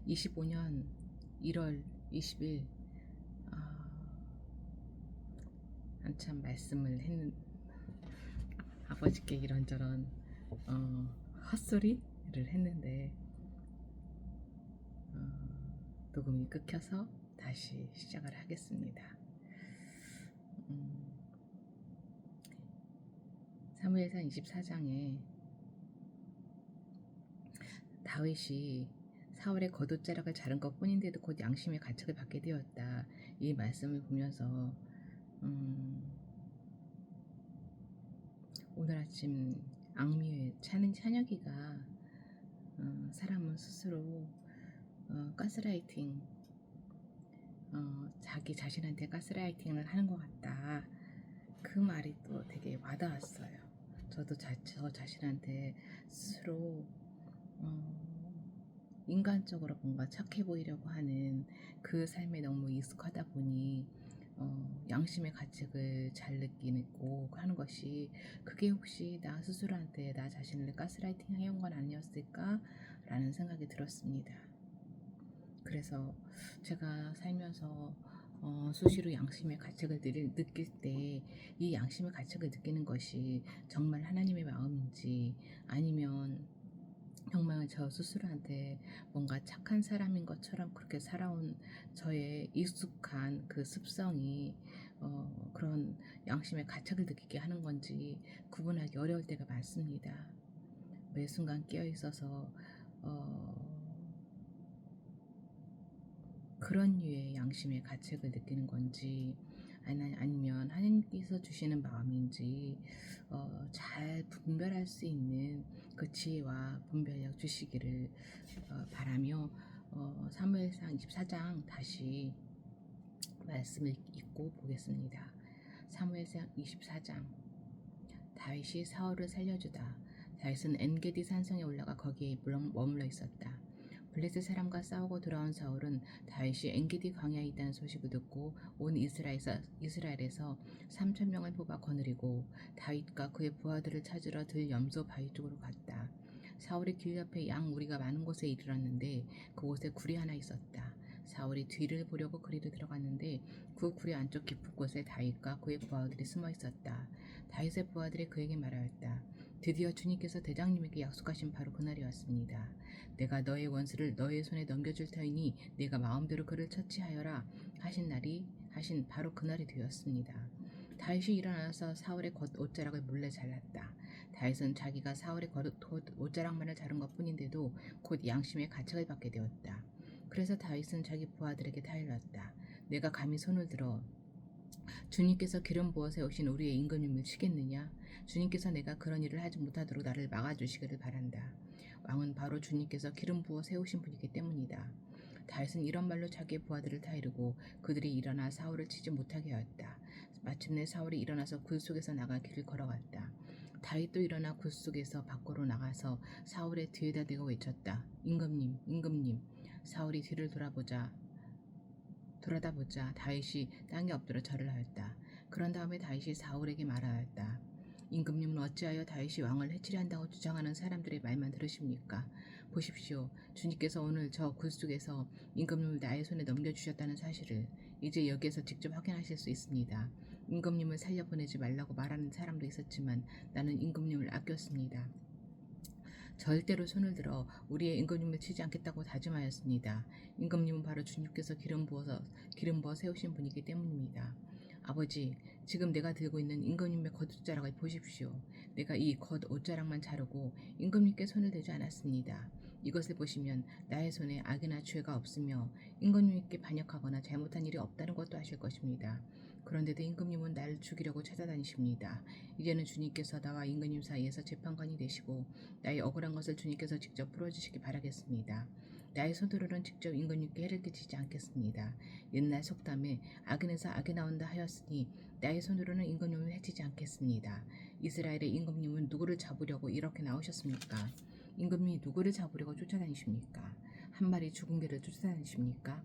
25년 1월 20일 한참 말씀을 했는 아버지께 이런저런 헛소리를 했는데 녹음이 끊겨서 다시 시작을 하겠습니다. 사무엘상 24장에 다윗이 사울의 겉옷자락을 자른 것 뿐인데도 곧 양심의 가책을 받게 되었다. 이 말씀을 보면서 오늘 아침 앙미의 찬혁이가 사람은 스스로 가스라이팅 자기 자신한테 가스라이팅을 하는 것 같다. 그 말이 또 되게 와닿았어요. 저도 저 자신한테 스스로 인간적으로 뭔가 착해 보이려고 하는 그 삶에 너무 익숙하다 보니 양심의 가책을 잘 느끼고 하는 것이 그게 혹시 나 스스로한테 나 자신을 가스라이팅 해온 건 아니었을까 라는 생각이 들었습니다. 그래서 제가 살면서 수시로 양심의 가책을 느낄 때 이 양심의 가책을 느끼는 것이 정말 하나님의 마음인지 아니면 정말 저 스스로한테 뭔가 착한 사람인 것처럼 그렇게 살아온 저의 익숙한 그 습성이 그런 양심의 가책을 느끼게 하는 건지 구분하기 어려울 때가 많습니다. 매 순간 깨어 있어서 그런 류의 양심의 가책을 느끼는 건지 아니면 하나님께서 주시는 마음인지 잘 분별할 수 있는 그 지혜와 분별력 주시기를 바라며 사무엘상 24장 다시 말씀을 읽고 보겠습니다. 사무엘상 24장 다윗이 사울을 살려주다. 다윗은 엔게디 산성에 올라가 거기에 머물러 있었다. 블레셋 사람과 싸우고 돌아온 사울은 다윗이 엔게디 광야에 있다는 소식을 듣고 온 이스라엘에서 3,000명을 뽑아 거느리고 다윗과 그의 부하들을 찾으러 들 염소 바위 쪽으로 갔다. 사울이 길 옆에 양 무리가 많은 곳에 이르렀는데 그곳에 구리 하나 있었다. 사울이 뒤를 보려고 그리로 들어갔는데 그 구리 안쪽 깊은 곳에 다윗과 그의 부하들이 숨어 있었다. 다윗의 부하들이 그에게 말하였다. 드디어 주님께서 대장님에게 약속하신 바로 그날이 왔습니다. 내가 너의 원수를 너의 손에 넘겨줄 터이니 내가 마음대로 그를 처치하여라 하신 바로 그날이 되었습니다. 다윗이 일어나서 사울의 겉옷자락을 몰래 잘랐다. 다윗은 자기가 사울의 겉옷자락만을 자른 것뿐인데도 곧 양심의 가책을 받게 되었다. 그래서 다윗은 자기 부하들에게 타일렀다. 내가 감히 손을 들어 주님께서 기름 부어 세우신 우리의 임금님을 치겠느냐? 주님께서 내가 그런 일을 하지 못하도록 나를 막아주시기를 바란다. 왕은 바로 주님께서 기름 부어 세우신 분이기 때문이다. 다윗은 이런 말로 자기의 부하들을 타이르고 그들이 일어나 사울을 치지 못하게 하였다. 마침내 사울이 일어나서 굴 속에서 나가 길을 걸어갔다. 다윗도 일어나 굴 속에서 밖으로 나가서 사울의 뒤에다 대고 외쳤다. 임금님, 임금님. 사울이 뒤를 돌아다보자 다윗이 땅에 엎드려 절을 하였다. 그런 다음에 다윗이 사울에게 말하였다. 임금님은 어찌하여 다윗이 왕을 해치려 한다고 주장하는 사람들의 말만 들으십니까? 보십시오. 주님께서 오늘 저 굴 속에서 임금님을 나의 손에 넘겨주셨다는 사실을 이제 여기에서 직접 확인하실 수 있습니다. 임금님을 살려보내지 말라고 말하는 사람도 있었지만 나는 임금님을 아꼈습니다. 절대로 손을 들어 우리의 임금님을 치지 않겠다고 다짐하였습니다. 임금님은 바로 주님께서 기름 부어 세우신 분이기 때문입니다. 아버지, 지금 내가 들고 있는 임금님의 겉옷자락을 보십시오. 내가 이 겉옷자락만 자르고 임금님께 손을 대지 않았습니다. 이것을 보시면 나의 손에 악이나 죄가 없으며 임금님께 반역하거나 잘못한 일이 없다는 것도 아실 것입니다. 그런데도 임금님은 나를 죽이려고 찾아다니십니다. 이제는 주님께서 나와 임금님 사이에서 재판관이 되시고 나의 억울한 것을 주님께서 직접 풀어주시기 바라겠습니다. 나의 손으로는 직접 임금님께 해를 끼치지 않겠습니다. 옛날 속담에 악인에서 악이 나온다 하였으니 나의 손으로는 임금님을 해치지 않겠습니다. 이스라엘의 임금님은 누구를 잡으려고 이렇게 나오셨습니까? 임금님이 누구를 잡으려고 쫓아다니십니까? 한 마리 죽은 개를 쫓아다니십니까?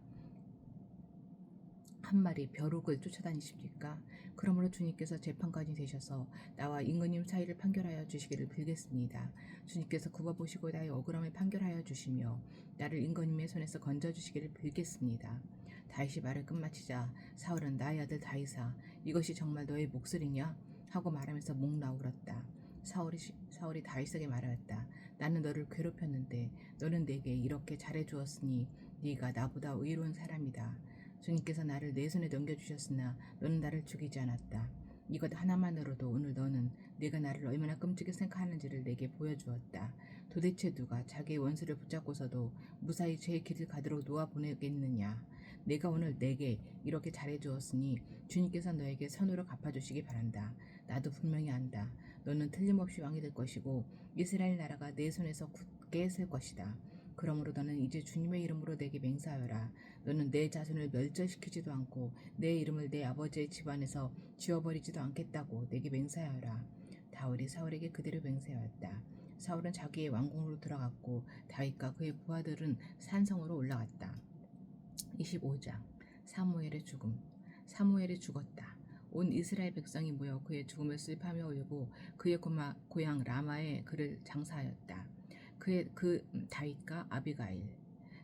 한 마리 벼룩을 쫓아다니십니까? 그러므로 주님께서 재판관이 되셔서 나와 임금님 사이를 판결하여 주시기를 빌겠습니다. 주님께서 굽어보시고 나의 억울함을 판결하여 주시며 나를 임금님의 손에서 건져주시기를 빌겠습니다. 다윗이 말을 끝마치자 사울은 나의 아들 다윗아 이것이 정말 너의 목소리냐? 하고 말하면서 목 나오렸다. 사울이 다윗에게 말하였다. 나는 너를 괴롭혔는데 너는 내게 이렇게 잘해주었으니 네가 나보다 의로운 사람이다. 주님께서 나를 내 손에 넘겨주셨으나 너는 나를 죽이지 않았다. 이것 하나만으로도 오늘 너는 네가 나를 얼마나 끔찍히 생각하는지를 내게 보여주었다. 도대체 누가 자기의 원수를 붙잡고서도 무사히 제 길을 가도록 놓아보내겠느냐. 내가 오늘 내게 이렇게 잘해주었으니 주님께서 너에게 선으로 갚아주시기 바란다. 나도 분명히 안다. 너는 틀림없이 왕이 될 것이고 이스라엘 나라가 내 손에서 굳게 설 것이다. 그러므로 너는 이제 주님의 이름으로 내게 맹세하여라. 너는 내 자손을 멸절시키지도 않고 내 이름을 내 아버지의 집안에서 지워버리지도 않겠다고 내게 맹세하여라. 다윗이 사울에게 그대로 맹세하였다. 사울은 자기의 왕궁으로 들어갔고 다윗과 그의 부하들은 산성으로 올라갔다. 25장 사무엘의 죽음. 사무엘이 죽었다. 온 이스라엘 백성이 모여 그의 죽음을 슬퍼하며 울고 그의 고향 라마에 그를 장사하였다. 그 다윗과 아비가일.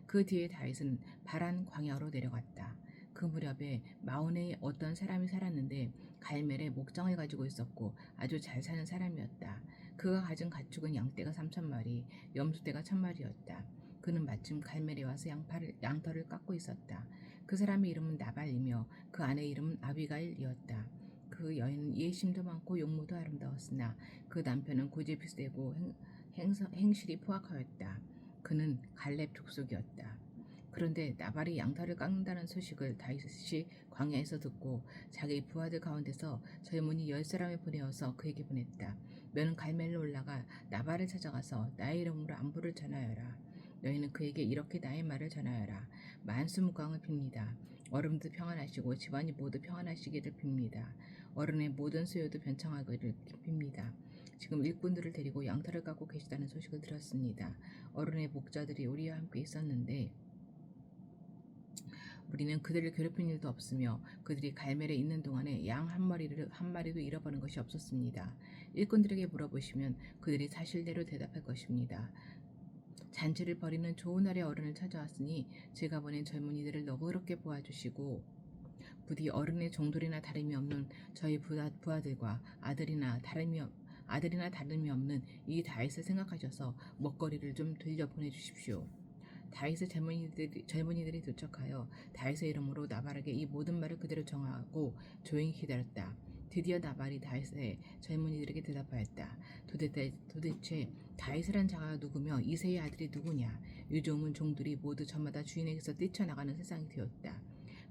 그 뒤에 다윗은 바란 광야로 내려갔다. 그 무렵에 마온에 어떤 사람이 살았는데 갈멜의 목장을 가지고 있었고 아주 잘 사는 사람이었다. 그가 가진 가축은 양떼가 3,000마리, 염소떼가 1,000마리였다. 그는 마침 갈멜에 와서 양털을 깎고 있었다. 그 사람의 이름은 나발이며 그 아내의 이름은 아비가일이었다. 그 여인은 예심도 많고 용모도 아름다웠으나 그 남편은 고집이세고 행실이 포악하였다. 그는 갈렙 족속이었다. 그런데 나발이 양털을 깎는다는 소식을 다윗이 광야에서 듣고 자기 부하들 가운데서 젊은이 10사람을 보내어서 그에게 보냈다. 너는 갈멜로 올라가 나발을 찾아가서 나의 이름으로 안부를 전하여라. 너희는 그에게 이렇게 나의 말을 전하여라. 만수무강을 빕니다. 어른도 평안하시고 집안이 모두 평안하시기를 빕니다. 어른의 모든 수요도 변창하기를 빕니다. 지금 일꾼들을 데리고 양털을 깎고 계시다는 소식을 들었습니다. 어른의 목자들이 우리와 함께 있었는데 우리는 그들을 괴롭힌 일도 없으며 그들이 갈멜에 있는 동안에 양 한 마리도 잃어버린 것이 없었습니다. 일꾼들에게 물어보시면 그들이 사실대로 대답할 것입니다. 잔치를 벌이는 좋은 날의 어른을 찾아왔으니 제가 보낸 젊은이들을 너그럽게 보아주시고 부디 어른의 종들이나 다름이 없는 저희 부하들과 아들이나 다름이 없는 이 다윗을 생각하셔서 먹거리를 좀 들려 보내주십시오. 다윗의 젊은이들이 도착하여 다윗의 이름으로 나발에게 이 모든 말을 그대로 정하고 조용히 기다렸다. 드디어 나발이 다윗의 젊은이들에게 대답하였다. 도대체 다윗을 한 자가 누구며 이새의 아들이 누구냐? 유종은 종들이 모두 저마다 주인에게서 뛰쳐나가는 세상이 되었다.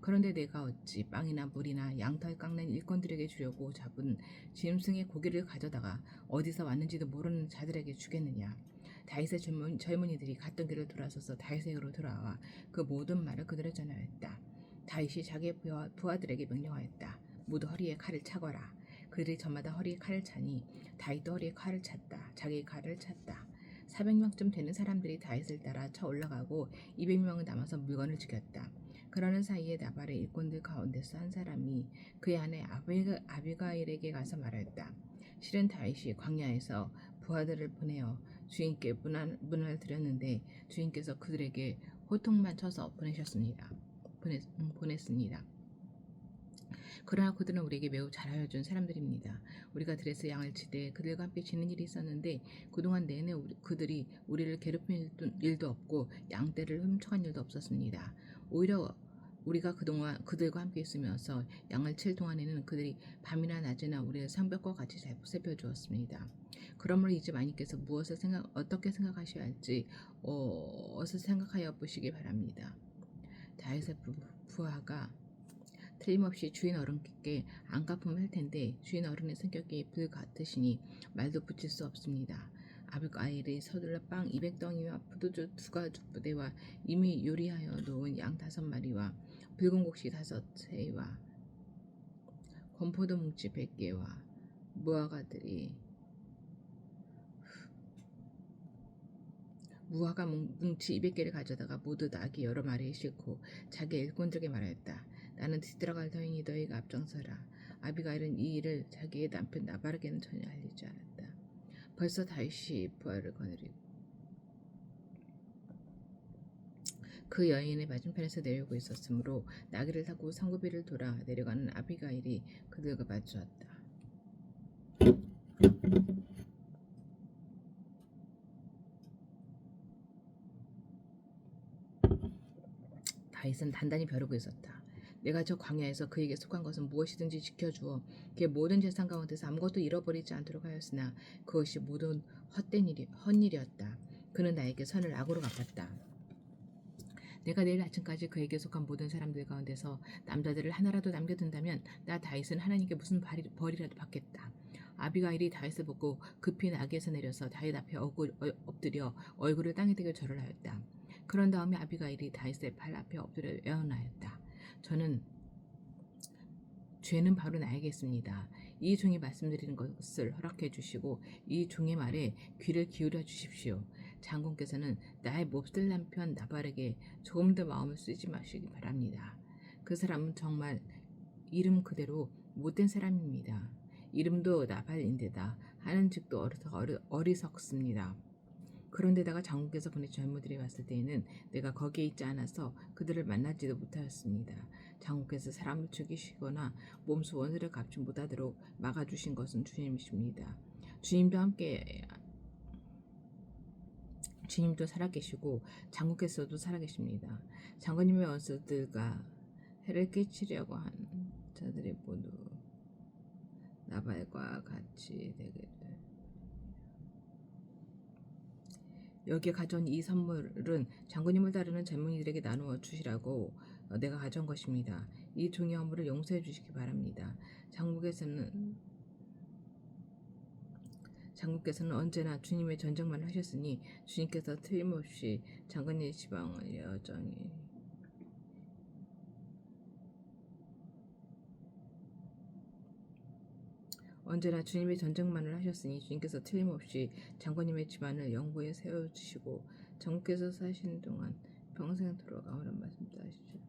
그런데 내가 어찌 빵이나 물이나 양털 깎는 일꾼들에게 주려고 잡은 짐승의 고기를 가져다가 어디서 왔는지도 모르는 자들에게 주겠느냐? 다윗의 젊은이들이 갔던 길을 돌아서서 다윗에게로 돌아와 그 모든 말을 그대로 전하였다. 다윗이 자기의 부하들에게 명령하였다. 모두 허리에 칼을 차거라. 그들이 저마다 허리에 칼을 차니 다윗도 허리에 칼을 찼다. 자기의 칼을 찼다. 400명쯤 되는 사람들이 다윗을 따라 쳐 올라가고 200명을 남아서 물건을 죽였다. 그러는 사이에 나발의 일꾼들 가운데서 한 사람이 그의 아내 아비가일에게 가서 말하였다. 실은 다윗이 광야에서 부하들을 보내어 주인께 문안을 드렸는데 주인께서 그들에게 호통만 쳐서 보냈습니다. 그러나 그들은 우리에게 매우 잘하여 준 사람들입니다. 우리가 들에서 양을 치되 그들과 함께 지는 일이 있었는데 그동안 내내 그들이 우리를 괴롭힌 일도 없고 양떼를 훔쳐간 일도 없었습니다. 오히려 우리가 그동안 그들과 함께 있으면서 양을 칠 동안에는 그들이 밤이나 낮이나 우리를 성벽과 같이 살펴주었습니다. 그러므로 이제 마님께서 어떻게 생각하셔야 할지 어서 생각하여 보시기 바랍니다. 다윗의 부하가 틀림없이 주인 어른께 안갚음을 할 텐데 주인 어른의 성격이 불같으시니 말도 붙일 수 없습니다. 아비가일이 서둘러 빵 200덩이와 포도주 2가죽 부대와 이미 요리하여 놓은 양 5마리와 붉은 곡식 5새와 건포도 뭉치 100개와 무화과 뭉치 200개를 가져다가 모두 낙이 여러 마리에 싣고 자기 일꾼들에게 말하였다. 나는 뒤돌아갈 터이니 너희가 앞장서라. 아비가일은 이 일을 자기의 남편 나발에게는 전혀 알리지 않았다. 벌써 다윗이 부하를 거느리고 그 여인의 맞은편에서 내려오고 있었으므로 나귀를 타고 성읍위를 돌아 내려가는 아비가일이 그들과 마주쳤다. 다윗은 단단히 벼르고 있었다. 내가 저 광야에서 그에게 속한 것은 무엇이든지 지켜주어 그의 모든 재산 가운데서 아무것도 잃어버리지 않도록 하였으나 그것이 모든 헛일이었다. 그는 나에게 선을 악으로 갚았다. 내가 내일 아침까지 그에게 속한 모든 사람들 가운데서 남자들을 하나라도 남겨둔다면 나 다윗은 하나님께 무슨 벌이라도 받겠다. 아비가일이 다윗을 보고 급히 나귀에서 내려서 다윗 앞에 엎드려 얼굴을 땅에 대고 절을 하였다. 그런 다음에 아비가일이 다윗의 발 앞에 엎드려 애원하였다. 저는 죄는 바로 나에게 있습니다. 이 종이 말씀드리는 것을 허락해 주시고 이 종의 말에 귀를 기울여 주십시오. 장군께서는 나의 몹쓸 남편 나발에게 조금 더 마음을 쓰지 마시기 바랍니다. 그 사람은 정말 이름 그대로 못된 사람입니다. 이름도 나발인데다 하는 즉도 어리석습니다. 그런데다가 장군께서 보내신 젊은이들이 왔을 때에는 내가 거기에 있지 않아서 그들을 만나지도 못하였습니다. 장군께서 사람을 죽이시거나 몸소 원수를 갚지 못하도록 막아주신 것은 주님이십니다. 주님도 살아계시고 장군께서도 살아계십니다. 장군님의 원수들과 해를 끼치려고 한 자들이 모두 나발과 같이 되기를. 여기에 가져온 이 선물은 장군님을 따르는 젊은이들에게 나누어 주시라고 내가 가져온 것입니다. 이 종의 허물을 용서해 주시기 바랍니다. 장군께서는 언제나 주님의 전쟁만 하셨으니 주님께서 틀림없이 장군의 지방을 여정히 언제나 주님의 전쟁만을 하셨으니 주님께서 틀림없이 장군님의 집안을 영구에 세워주시고 장군께서 사시는 동안 평생 돌아가오란 말씀도 하시죠.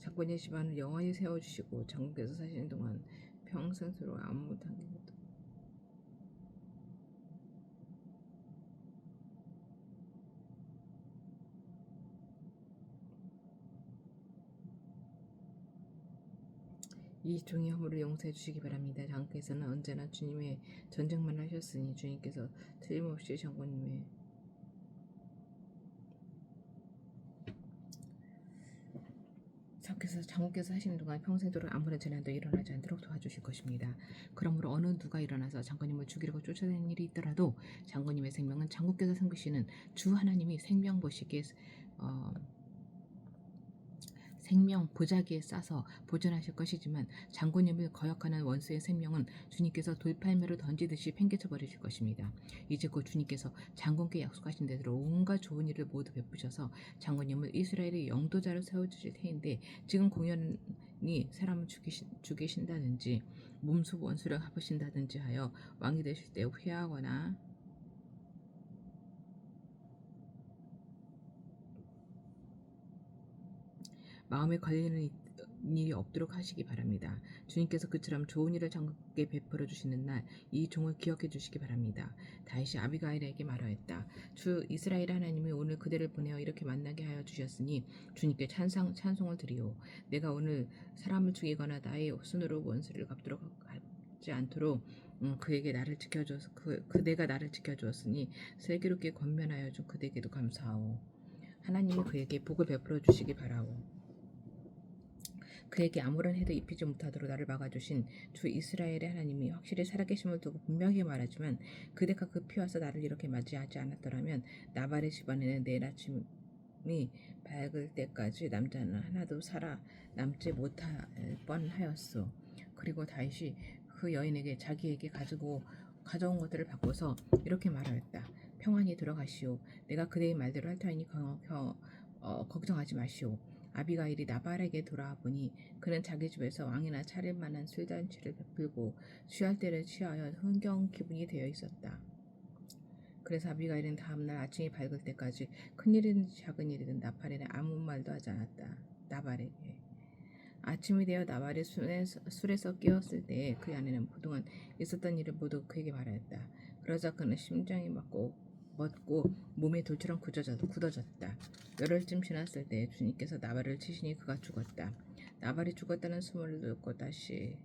장군의 집안을 영원히 세워주시고 장군께서 사시는 동안 평생 돌아가 아무 당기도 이 종의 허물을 용서해 주시기 바랍니다. 장군께서는 언제나 주님의 전쟁만 하셨으니 주님께서 틀림없이 장군께서 하시는 동안 평생도록 아무런 재난도 일어나지 않도록 도와주실 것입니다. 그러므로 어느 누가 일어나서 장군님을 죽이려고 쫓아내는 일이 있더라도 장군님의 생명은 장군께서 섬기시는 주 하나님이 생명 보자기에 싸서 보존하실 것이지만 장군님을 거역하는 원수의 생명은 주님께서 돌팔매로 던지듯이 팽개쳐 버리실 것입니다. 이제 곧 주님께서 장군께 약속하신 대로 온갖 좋은 일을 모두 베푸셔서 장군님을 이스라엘의 영도자로 세워주실 테인데 지금 공연히 사람을 죽이신다든지 몸소 원수를 갚으신다든지 하여 왕이 되실 때 회하거나 마음에 걸리는 일이 없도록 하시기 바랍니다. 주님께서 그처럼 좋은 일을 장군께 베풀어 주시는 날 이 종을 기억해 주시기 바랍니다. 다윗이 아비가일에게 말하였다. 주 이스라엘 하나님이 오늘 그대를 보내어 이렇게 만나게 하여 주셨으니 주님께 찬송을 드리오. 내가 오늘 사람을 죽이거나 나의 손으로 원수를 갚도록 하지 않도록 그에게 나를 지켜줘서 그대가 나를 지켜주었으니 슬기롭게 권면하여 준 그대에게도 감사하오. 하나님이 그에게 복을 베풀어 주시기 바라오. 그에게 아무런 해도 입히지 못하도록 나를 막아주신 주 이스라엘의 하나님이 확실히 살아계심을 두고 분명히 말하지만 그대가 급히 와서 나를 이렇게 맞이하지 않았더라면 나발의 집안에는 내일 아침이 밝을 때까지 남자는 하나도 살아남지 못할 뻔하였소. 그리고 다윗이 그 여인에게 자기에게 가져온 것들을 바꿔서 이렇게 말하였다. 평안히 들어가시오. 내가 그대의 말대로 할 터이니 걱정하지 마시오. 아비가일이 나발에게 돌아와 보니 그는 자기 집에서 왕이나 차릴 만한 술잔치를 베풀고 취할 때를 취하여 흥겨운 기분이 되어 있었다. 그래서 아비가일은 다음날 아침이 밝을 때까지 큰일이든 작은 일이든 나발에게 아무 말도 하지 않았다. 나발에게. 아침이 되어 나발이 술에서 깨었을 때에 그 아내는 그동안 있었던 일을 모두 그에게 말하였다. 그러자 그는 심장이 멎고 몸이 돌처럼 굳어졌다. 열흘쯤 지났을 때 주님께서 나발을 치시니 그가 죽었다. 나발이 죽었다는 소문을 듣고 다윗이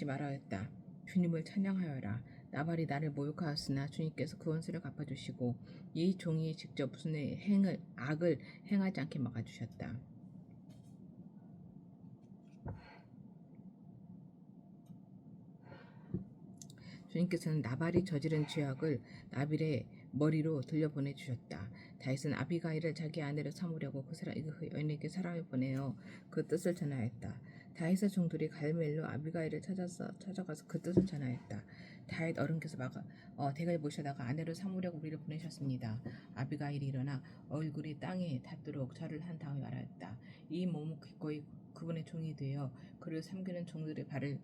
말하였다. 주님을 찬양하여라. 나발이 나를 모욕하였으나 주님께서 그 원수를 갚아주시고 이 종이 직접 무슨 악을 행하지 않게 막아주셨다. 주님께서는 나발이 저지른 죄악을 나발의 머리로 들려보내 주셨다. 다윗은 아비가일을 자기 아내로 삼으려고 그 여인에게 사람을 보내어 그 뜻을 전하였다. 다윗의 종들이 갈멜로 아비가일을 찾아가서 그 뜻을 전하였다. 다윗 어른께서 댁을 모셔다가 아내로 삼으려고 우리를 보내셨습니다. 아비가일이 일어나 얼굴이 땅에 닿도록 절을 한 다음에 말하였다. 이 몸은 기꺼이 그분의 종이 되어 그를 섬기는 종들의 발을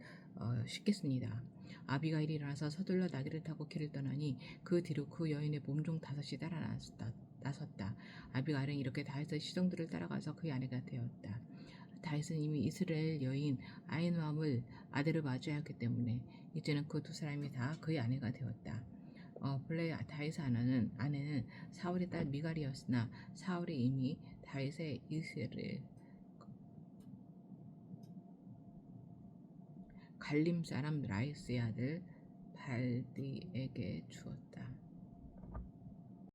씻겠습니다. 아비가일이 일어나서 서둘러 나귀를 타고 길을 떠나니 그 뒤로 그 여인의 몸종 5이 따라 나섰다. 아비가일은 이렇게 다윗의 시종들을 따라가서 그의 아내가 되었다. 다윗은 이미 이스라엘 여인 아히노암을 아내로 맞이하였기 때문에 이제는 그 두 사람이 다 그의 아내가 되었다. 본래 다윗의 아내는 사울의 딸 미갈이었으나 사울이 이미 다윗의 이스라엘 갈림 사람 라이스의 아들 발디에게 주었다.